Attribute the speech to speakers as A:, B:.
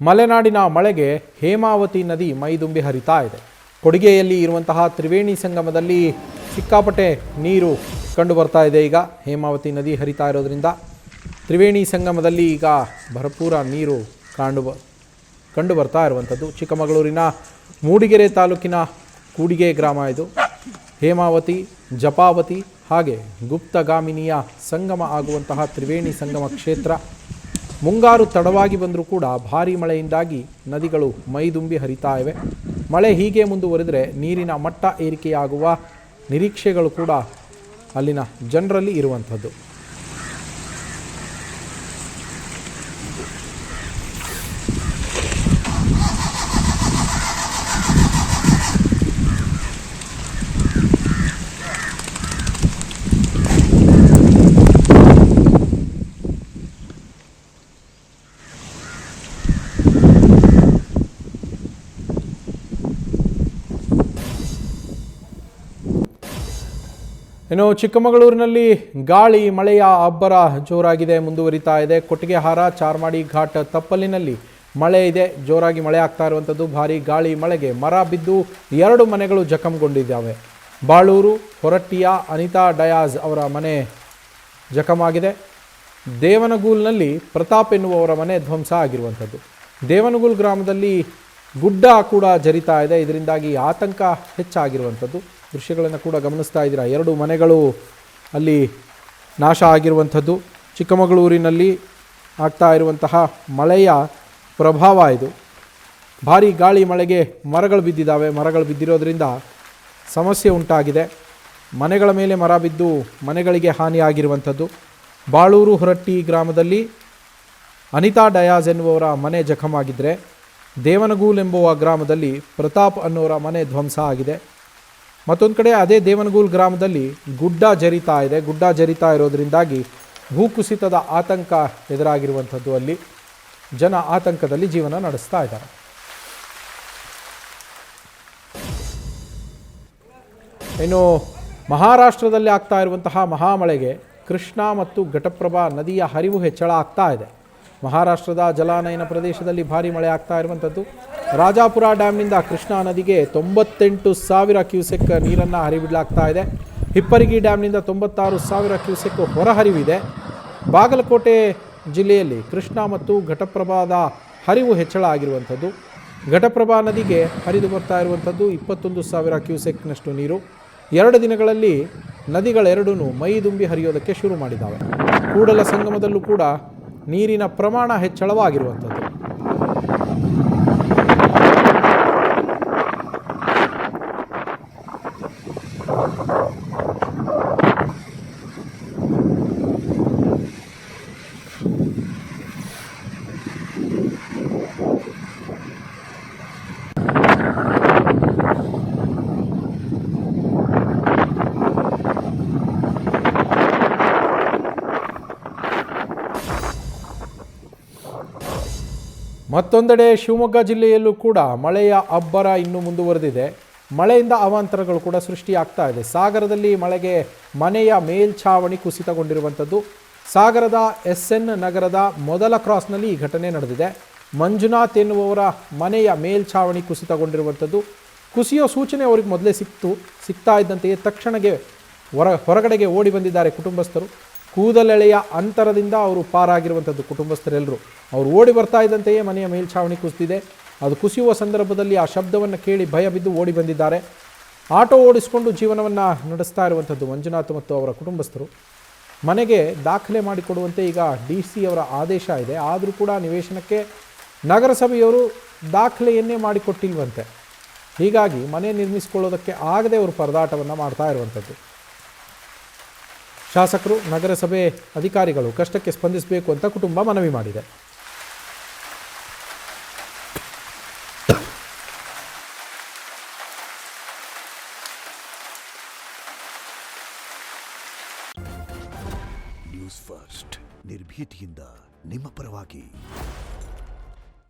A: ಮಲೆನಾಡಿನ ಮಳೆಗೆ ಹೇಮಾವತಿ ನದಿ ಮೈದುಂಬಿ ಹರಿತಾ ಇದೆ. ಕೊಡಿಗೆಯಲ್ಲಿ ಇರುವಂತಹ ತ್ರಿವೇಣಿ ಸಂಗಮದಲ್ಲಿ ಸಿಕ್ಕಾಪಟ್ಟೆ ನೀರು ಕಂಡು ಬರ್ತಾ ಇದೆ. ಈಗ ಹೇಮಾವತಿ ನದಿ ಹರಿತಾ ಇರೋದ್ರಿಂದ ತ್ರಿವೇಣಿ ಸಂಗಮದಲ್ಲಿ ಈಗ ಭರಪೂರ ನೀರು ಕಂಡು ಬರ್ತಾ ಇರುವಂಥದ್ದು. ಚಿಕ್ಕಮಗಳೂರಿನ ಮೂಡಿಗೆರೆ ತಾಲೂಕಿನ ಕೂಡಿಗೆ ಗ್ರಾಮ ಇದು. ಹೇಮಾವತಿ, ಜಪಾವತಿ ಹಾಗೆ ಗುಪ್ತಗಾಮಿನಿಯ ಸಂಗಮ ಆಗುವಂತಹ ತ್ರಿವೇಣಿ ಸಂಗಮ ಕ್ಷೇತ್ರ. ಮುಂಗಾರು ತಡವಾಗಿ ಬಂದರೂ ಕೂಡ ಭಾರೀ ಮಳೆಯಿಂದಾಗಿ ನದಿಗಳು ಮೈದುಂಬಿ ಹರಿತಾ ಇವೆ. ಮಳೆ ಹೀಗೆ ಮುಂದುವರೆದರೆ ನೀರಿನ ಮಟ್ಟ ಏರಿಕೆಯಾಗುವ ನಿರೀಕ್ಷೆಗಳು ಕೂಡ ಅಲ್ಲಿನ ಜನರಲ್ಲಿ ಇರುವಂಥದ್ದು. ಇನ್ನು ಚಿಕ್ಕಮಗಳೂರಿನಲ್ಲಿ ಗಾಳಿ ಮಳೆಯ ಅಬ್ಬರ ಜೋರಾಗಿದೆ, ಮುಂದುವರಿತಾ ಇದೆ. ಕೊಟ್ಟಿಗೆಹಾರ, ಚಾರ್ಮಾಡಿ ಘಾಟ್ ತಪ್ಪಲಿನಲ್ಲಿ ಮಳೆ ಇದೆ, ಜೋರಾಗಿ ಮಳೆ ಆಗ್ತಾ ಇರುವಂಥದ್ದು. ಭಾರೀ ಗಾಳಿ ಮಳೆಗೆ ಮರ ಬಿದ್ದು 2 ಮನೆಗಳು ಜಖಂಗೊಂಡಿದ್ದಾವೆ. ಬಾಳೂರು ಹೊರಟ್ಟಿಯ ಅನಿತಾ ಡಯಾಜ್ ಅವರ ಮನೆ ಜಖಮಾಗಿದೆ. ದೇವನಗೂಲ್ನಲ್ಲಿ ಪ್ರತಾಪ್ ಎನ್ನುವವರ ಮನೆ ಧ್ವಂಸ ಆಗಿರುವಂಥದ್ದು. ದೇವನಗೂಲ್ ಗ್ರಾಮದಲ್ಲಿ ಗುಡ್ಡ ಕೂಡ ಜರಿತಾ ಇದೆ, ಇದರಿಂದಾಗಿ ಆತಂಕ ಹೆಚ್ಚಾಗಿರುವಂಥದ್ದು. ದೃಶ್ಯಗಳನ್ನು ಕೂಡ ಗಮನಿಸ್ತಾ ಇದ್ದೀರಾ. 2 ಮನೆಗಳು ಅಲ್ಲಿ ನಾಶ ಆಗಿರುವಂಥದ್ದು. ಚಿಕ್ಕಮಗಳೂರಿನಲ್ಲಿ ಆಗ್ತಾ ಇರುವಂತಹ ಮಳೆಯ ಪ್ರಭಾವ ಇದು. ಭಾರೀ ಗಾಳಿ ಮಳೆಗೆ ಮರಗಳು ಬಿದ್ದಿದ್ದಾವೆ. ಮರಗಳು ಬಿದ್ದಿರೋದ್ರಿಂದ ಸಮಸ್ಯೆ ಉಂಟಾಗಿದೆ. ಮನೆಗಳ ಮೇಲೆ ಮರ ಬಿದ್ದು ಮನೆಗಳಿಗೆ ಹಾನಿಯಾಗಿರುವಂಥದ್ದು. ಬಾಳೂರು ಹೊರಟ್ಟಿ ಗ್ರಾಮದಲ್ಲಿ ಅನಿತಾ ಡಯಾಜ್ ಎನ್ನುವವರ ಮನೆ ಜಖಮಾಗಿದ್ದರೆ, ದೇವನಗೂಲ್ ಎಂಬುವ ಗ್ರಾಮದಲ್ಲಿ ಪ್ರತಾಪ್ ಅನ್ನೋರ ಮನೆ ಧ್ವಂಸ ಆಗಿದೆ. ಮತ್ತೊಂದು ಕಡೆ ಅದೇ ದೇವನಗೂಲ್ ಗ್ರಾಮದಲ್ಲಿ ಗುಡ್ಡ ಜರಿತಾ ಇದೆ. ಗುಡ್ಡ ಜರಿತಾ ಇರೋದರಿಂದಾಗಿ ಭೂಕುಸಿತದ ಆತಂಕ ಎದುರಾಗಿರುವಂಥದ್ದು. ಅಲ್ಲಿ ಜನ ಆತಂಕದಲ್ಲಿ ಜೀವನ ನಡೆಸ್ತಾ ಇದ್ದಾರೆ. ಇನ್ನು ಮಹಾರಾಷ್ಟ್ರದಲ್ಲಿ ಆಗ್ತಾ ಇರುವಂತಹ ಮಹಾಮಳೆಗೆ ಕೃಷ್ಣಾ ಮತ್ತು ಘಟಪ್ರಭಾ ನದಿಯ ಹರಿವು ಹೆಚ್ಚಳ ಆಗ್ತಾ ಇದೆ. ಮಹಾರಾಷ್ಟ್ರದ ಜಲಾನಯನ ಪ್ರದೇಶದಲ್ಲಿ ಭಾರೀ ಮಳೆ ಆಗ್ತಾ ಇರುವಂಥದ್ದು. ರಾಜಾಪುರ ಡ್ಯಾಮ್ನಿಂದ ಕೃಷ್ಣಾ ನದಿಗೆ 98,000 ಕ್ಯೂಸೆಕ್ ನೀರನ್ನು ಹರಿಬಿಡಲಾಗ್ತಾ ಇದೆ. ಹಿಪ್ಪರಿಗಿ ಡ್ಯಾಮ್ನಿಂದ 96,000 ಕ್ಯೂಸೆಕ್ ಹೊರಹರಿವಿದೆ. ಬಾಗಲಕೋಟೆ ಜಿಲ್ಲೆಯಲ್ಲಿ ಕೃಷ್ಣಾ ಮತ್ತು ಘಟಪ್ರಭಾದ ಹರಿವು ಹೆಚ್ಚಳ ಆಗಿರುವಂಥದ್ದು. ಘಟಪ್ರಭಾ ನದಿಗೆ ಹರಿದು ಬರ್ತಾ ಇರುವಂಥದ್ದು 21,000 ಕ್ಯೂಸೆಕ್ನಷ್ಟು ನೀರು. 2 ದಿನಗಳಲ್ಲಿ ನದಿಗಳೆರಡೂ ಮೈದುಂಬಿ ಹರಿಯೋದಕ್ಕೆ ಶುರು ಮಾಡಿದ್ದಾವೆ. ಕೂಡಲ ಸಂಗಮದಲ್ಲೂ ಕೂಡ ನೀರಿನ ಪ್ರಮಾಣ ಹೆಚ್ಚಳವಾಗಿರುವಂಥದ್ದು. ಮತ್ತೊಂದೆಡೆ ಶಿವಮೊಗ್ಗ ಜಿಲ್ಲೆಯಲ್ಲೂ ಕೂಡ ಮಳೆಯ ಅಬ್ಬರ ಇನ್ನೂ ಮುಂದುವರೆದಿದೆ. ಮಳೆಯಿಂದ ಅವಾಂತರಗಳು ಕೂಡ ಸೃಷ್ಟಿಯಾಗ್ತಾ ಇದೆ. ಸಾಗರದಲ್ಲಿ ಮಳೆಗೆ ಮನೆಯ ಮೇಲ್ಛಾವಣಿ ಕುಸಿತಗೊಂಡಿರುವಂಥದ್ದು. ಸಾಗರದ SN ನಗರದ ಮೊದಲ ಕ್ರಾಸ್ನಲ್ಲಿ ಈ ಘಟನೆ ನಡೆದಿದೆ. ಮಂಜುನಾಥ್ ಎನ್ನುವವರ ಮನೆಯ ಮೇಲ್ಛಾವಣಿ ಕುಸಿತಗೊಂಡಿರುವಂಥದ್ದು. ಕುಸಿಯೋ ಸೂಚನೆ ಅವರಿಗೆ ಮೊದಲೇ ಸಿಗ್ತಾ ಇದ್ದಂತೆಯೇ ತಕ್ಷಣಕ್ಕೆ ಹೊರಗಡೆಗೆ ಓಡಿ ಬಂದಿದ್ದಾರೆ ಕುಟುಂಬಸ್ಥರು. ಕೂದಲೆಳೆಯ ಅಂತರದಿಂದ ಅವರು ಪಾರಾಗಿರುವಂಥದ್ದು ಕುಟುಂಬಸ್ಥರೆಲ್ಲರೂ. ಅವರು ಓಡಿ ಬರ್ತಾ ಇದ್ದಂತೆಯೇ ಮನೆಯ ಮೇಲ್ಛಾವಣಿ ಕುಸಿದಿದೆ. ಅದು ಕುಸಿಯುವ ಸಂದರ್ಭದಲ್ಲಿ ಆ ಶಬ್ದವನ್ನು ಕೇಳಿ ಭಯ ಬಿದ್ದು ಓಡಿ ಬಂದಿದ್ದಾರೆ. ಆಟೋ ಓಡಿಸಿಕೊಂಡು ಜೀವನವನ್ನು ನಡೆಸ್ತಾ ಇರುವಂಥದ್ದು ಮಂಜುನಾಥ್ ಮತ್ತು ಅವರ ಕುಟುಂಬಸ್ಥರು. ಮನೆಗೆ ದಾಖಲೆ ಮಾಡಿಕೊಡುವಂತೆ ಈಗ DC ಅವರ ಆದೇಶ ಇದೆ. ಆದರೂ ಕೂಡ ನಿವೇಶನಕ್ಕೆ ನಗರಸಭೆಯವರು ದಾಖಲೆಯನ್ನೇ ಮಾಡಿಕೊಟ್ಟಿಲ್ವಂತೆ. ಹೀಗಾಗಿ ಮನೆ ನಿರ್ಮಿಸಿಕೊಳ್ಳೋದಕ್ಕೆ ಆಗದೆ ಅವರು ಪರದಾಟವನ್ನು ಮಾಡ್ತಾ ಇರುವಂಥದ್ದು. ಶಾಸಕರು, ನಗರಸಭೆ ಅಧಿಕಾರಿಗಳು ಕಷ್ಟಕ್ಕೆ ಸ್ಪಂದಿಸಬೇಕು ಅಂತ ಕುಟುಂಬ ಮನವಿ ಮಾಡಿದೆ.
B: ನ್ಯೂಸ್ ಫಸ್ಟ್ ನಿರ್ಭೀತಿಯಿಂದ ನಿಮ್ಮ ಪರವಾಗಿ.